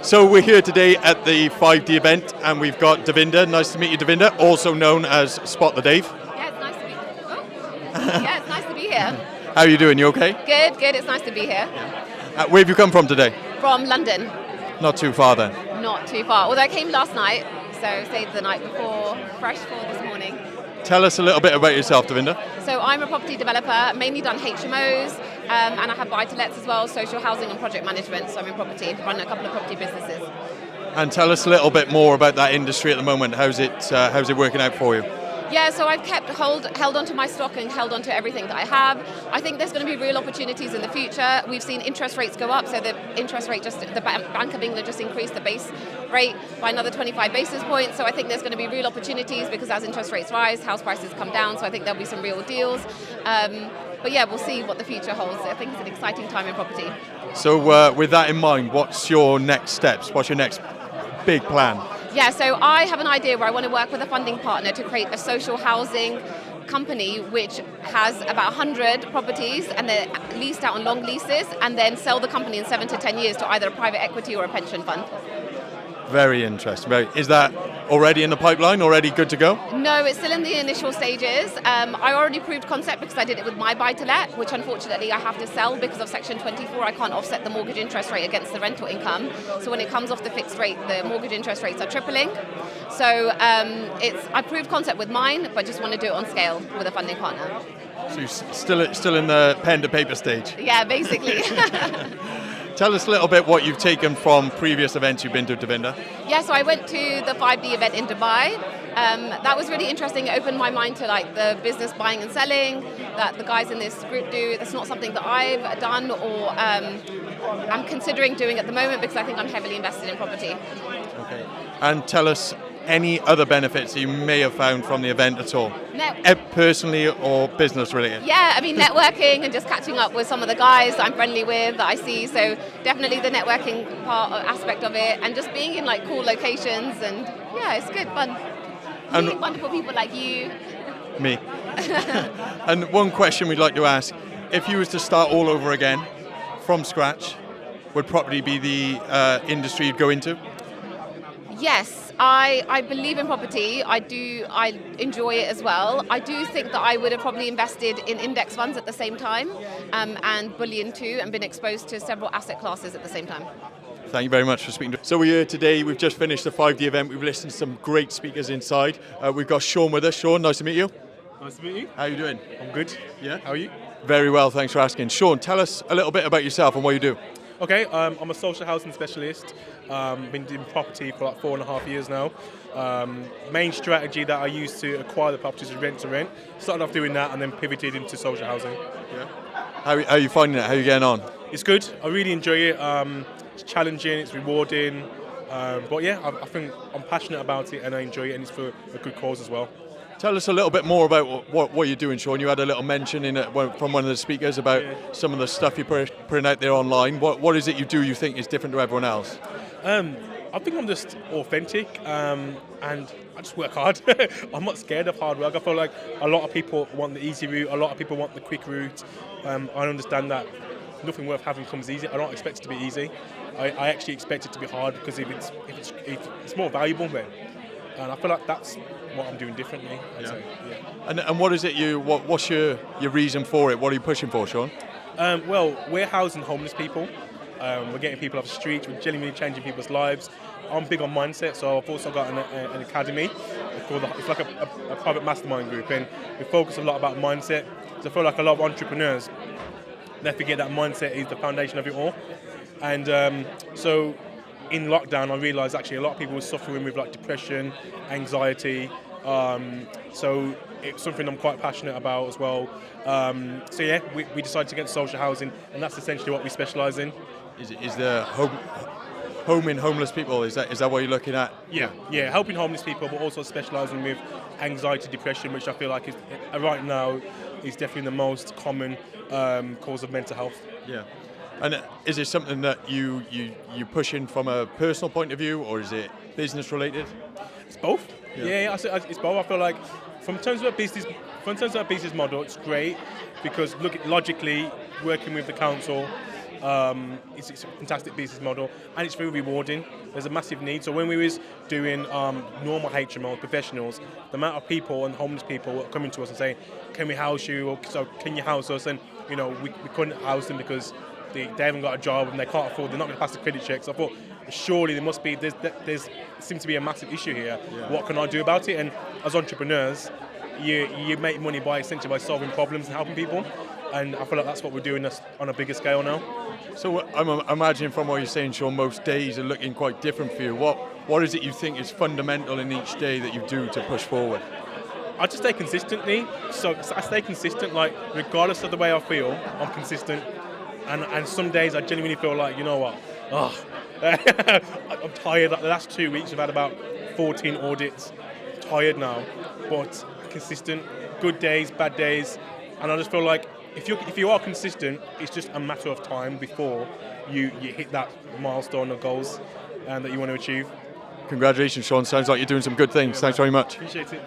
So we're here today at the 5D event, and we've got Davinder. Nice to meet you, Davinder, also known as Spot the Dave. Yeah, it's nice to be. Yeah, it's nice to be here. How are you doing? You okay? Good. It's nice to be here. Where have you come from today? From London, Not too far then. not too far. Although I came last night, so stayed the night before, fresh for this morning. Tell us a little bit about yourself, Davinder. So I'm a property developer, mainly done HMOs, and I have buy-to-lets as well, social housing and project management. So I'm in property, run a couple of property businesses. And tell us a little bit more about that industry at the moment. How's it working out for you? Yeah, so I've held onto my stock and held onto everything that I have. I think there's going to be real opportunities in the future. We've seen interest rates go up, so the interest rate the Bank of England just increased the base rate by another 25 basis points. So I think there's going to be real opportunities because as interest rates rise, house prices come down. So I think there'll be some real deals. But yeah, we'll see what the future holds. I think it's an exciting time in property. So with that in mind, what's your next steps? What's your next big plan? Yeah, so I have an idea where I want to work with a funding partner to create a social housing company which has about 100 properties and they're leased out on long leases and then sell the company in 7 to 10 years to either a private equity or a pension fund. Very interesting. Is that already in the pipeline, already good to go? No, it's still in the initial stages. I already proved concept because I did it with my buy-to-let, which unfortunately I have to sell because of Section 24. I can't offset the mortgage interest rate against the rental income. So when it comes off the fixed rate, the mortgage interest rates are tripling. So I proved concept with mine, but just want to do it on scale with a funding partner. So you're still in the pen to paper stage? Yeah, basically. Tell us a little bit what you've taken from previous events you've been to, Davinder. Yeah, so I went to the 5D event in Dubai. That was really interesting. It opened my mind to like the business buying and selling that the guys in this group do. That's not something that I've done or I'm considering doing at the moment because I think I'm heavily invested in property. Okay. And tell us any other benefits you may have found from the event at all? Personally or business related? Yeah, I mean networking and just catching up with some of the guys that I'm friendly with that I see. So definitely the networking aspect of it and just being in like cool locations and yeah, it's good fun. Meeting wonderful people like you. Me. And one question we'd like to ask, if you was to start all over again from scratch, would property be the industry you'd go into? Yes, I believe in property. I enjoy it as well. I do think that I would have probably invested in index funds at the same time and bullion too and been exposed to several asset classes at the same time. Thank you very much for speaking to us. So we're here today, we've just finished the 5D event, we've listened to some great speakers inside. We've got Shaun with us. Shaun, nice to meet you. Nice to meet you. How are you doing? I'm good. Yeah? How are you? Very well, thanks for asking. Shaun, tell us a little bit about yourself and what you do. Okay, I'm a social housing specialist. Been doing property for like 4.5 years now. Main strategy that I use to acquire the properties is rent to rent. Started off doing that and then pivoted into social housing. Yeah. How are you finding it? How are you getting on? It's good. I really enjoy it. It's challenging, it's rewarding. But yeah, I think I'm passionate about it and I enjoy it and it's for a good cause as well. Tell us a little bit more about what you're doing, Shaun. You had a little mention in it from one of the speakers about some of the stuff you're putting out there online. What is it you do you think is different to everyone else? I think I'm just authentic and I just work hard. I'm not scared of hard work. I feel like a lot of people want the easy route, a lot of people want the quick route. I understand that nothing worth having comes easy. I don't expect it to be easy. I actually expect it to be hard because if it's more valuable then. And I feel like that's what I'm doing differently. I'd say. And what is it what's your reason for it? What are you pushing for, Shaun? Well, we're housing homeless people. We're getting people off the streets. We're genuinely changing people's lives. I'm big on mindset, so I've also got an academy. It's like a private mastermind group, and we focus a lot about mindset. So I feel like a lot of entrepreneurs, they forget that mindset is the foundation of it all. And so in lockdown, I realised actually a lot of people were suffering with like depression, anxiety. So it's something I'm quite passionate about as well. So yeah, we decided to get into social housing, and that's essentially what we specialise in. Is there home in homeless people? Is that what you're looking at? Yeah, helping homeless people, but also specialising with anxiety, depression, which I feel like is right now is definitely the most common cause of mental health. Yeah. And is it something that you pushing from a personal point of view, or is it business related? It's both. Yeah, it's both. I feel like from terms of a business model, it's great because logically working with the council, It's a fantastic business model, and it's very rewarding. There's a massive need. So when we was doing normal HMOs, professionals, the amount of people and homeless people were coming to us and saying, "Can we house you?" Or "So can you house us?" And we couldn't house them because they haven't got a job and they can't afford. They're not going to pass the credit checks. I thought surely there must be. There's seems to be a massive issue here. Yeah. What can I do about it? And as entrepreneurs, you make money essentially by solving problems and helping people. And I feel like that's what we're doing on a bigger scale now. So I'm imagining from what you're saying, Shaun, most days are looking quite different for you. What is it you think is fundamental in each day that you do to push forward? I just stay consistently. So I stay consistent, like regardless of the way I feel, I'm consistent. And some days I genuinely feel like, you know what, I'm tired. Like the last 2 weeks I've had about 14 audits. I'm tired now, but consistent. Good days, bad days. And I just feel like if you are consistent, it's just a matter of time before you hit that milestone of goals that you want to achieve. Congratulations, Shaun. Sounds like you're doing some good things. Thanks very much. Appreciate it.